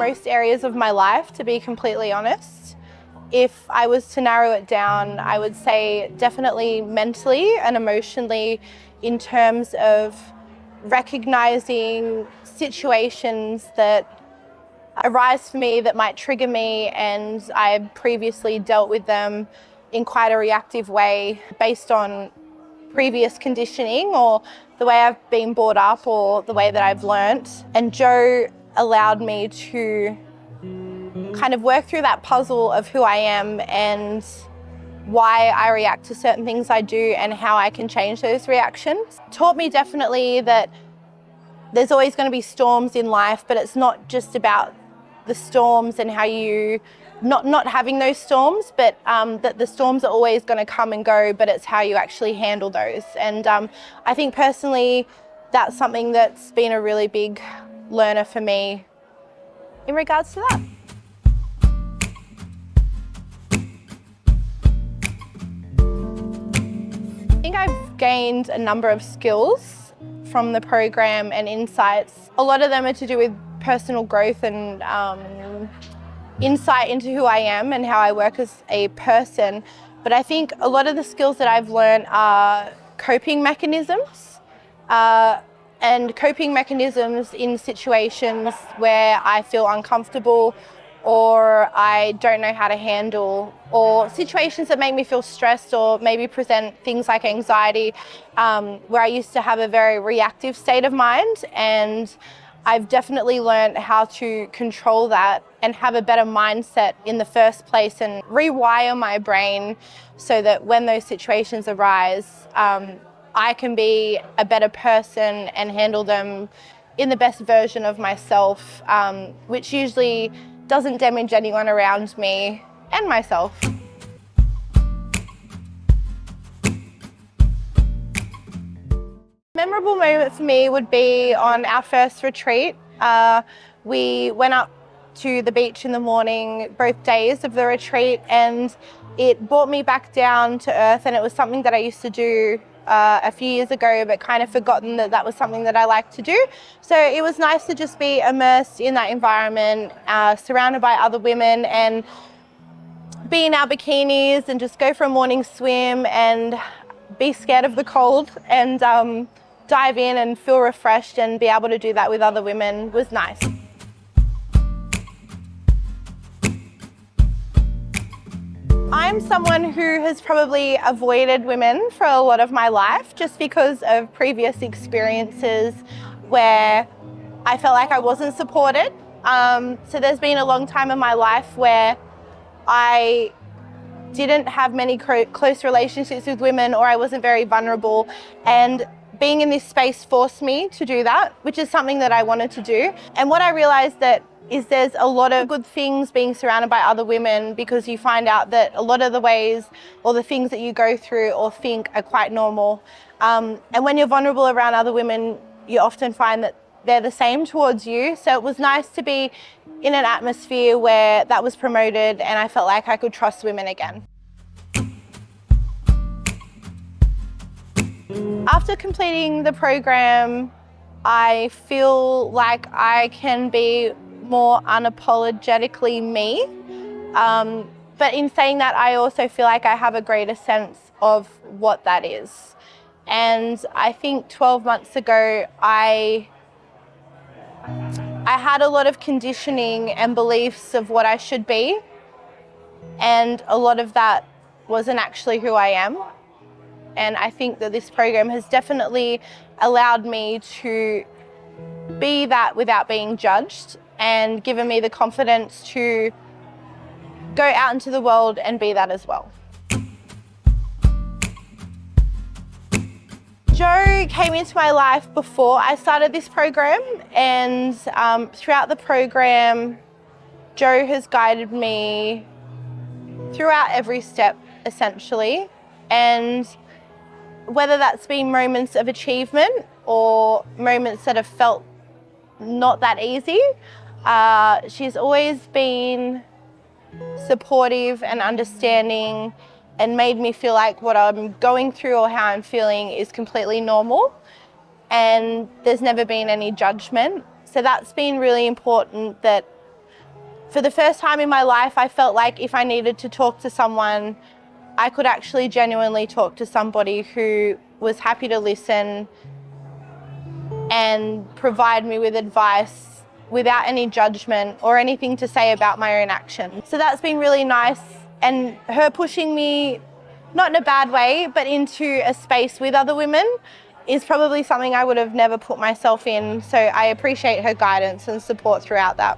most areas of my life, to be completely honest. If I was to narrow it down, I would say definitely mentally and emotionally, in terms of recognizing situations that arise for me that might trigger me, and I previously dealt with them in quite a reactive way based on previous conditioning or the way I've been brought up or the way that I've learnt. And Jo allowed me to kind of work through that puzzle of who I am and why I react to certain things I do and how I can change those reactions. Taught me definitely that there's always going to be storms in life, but it's not just about the storms and how you not having those storms, but that the storms are always going to come and go, but it's how you actually handle those. And I think personally that's something that's been a really big learner for me in regards to that. I think I've gained a number of skills from the program and insights. A lot of them are to do with personal growth and insight into who I am and how I work as a person. But I think a lot of the skills that I've learned are coping mechanisms and coping mechanisms in situations where I feel uncomfortable or I don't know how to handle, or situations that make me feel stressed or maybe present things like anxiety, where I used to have a very reactive state of mind. And I've definitely learned how to control that and have a better mindset in the first place and rewire my brain so that when those situations arise, I can be a better person and handle them in the best version of myself, which usually doesn't damage anyone around me and myself. Memorable moment for me would be on our first retreat. We went up to the beach in the morning, both days of the retreat, and it brought me back down to earth, and it was something that I used to do a few years ago, but kind of forgotten that that was something that I like to do. So it was nice to just be immersed in that environment, surrounded by other women, and be in our bikinis and just go for a morning swim and be scared of the cold and dive in and feel refreshed, and be able to do that with other women was nice. I'm someone who has probably avoided women for a lot of my life just because of previous experiences where I felt like I wasn't supported. So there's been a long time in my life where I didn't have many close relationships with women, or I wasn't very vulnerable, and being in this space forced me to do that, which is something that I wanted to do. And what I realized that is there's a lot of good things being surrounded by other women, because you find out that a lot of the ways or the things that you go through or think are quite normal. And when you're vulnerable around other women, you often find that they're the same towards you. So it was nice to be in an atmosphere where that was promoted and I felt like I could trust women again. After completing the program, I feel like I can be more unapologetically me. But in saying that, I also feel like I have a greater sense of what that is. And I think 12 months ago, I had a lot of conditioning and beliefs of what I should be. And a lot of that wasn't actually who I am. And I think that this program has definitely allowed me to be that without being judged, and given me the confidence to go out into the world and be that as well. Jo came into my life before I started this program, and throughout the program, Jo has guided me throughout every step, essentially. And whether that's been moments of achievement or moments that have felt not that easy, she's always been supportive and understanding and made me feel like what I'm going through or how I'm feeling is completely normal, and there's never been any judgment. So that's been really important, that For the first time in my life, I felt like if I needed to talk to someone, I could actually genuinely talk to somebody who was happy to listen and provide me with advice without any judgment or anything to say about my own actions. So that's been really nice, and her pushing me, not in a bad way, but into a space with other women is probably something I would have never put myself in. So I appreciate her guidance and support throughout that.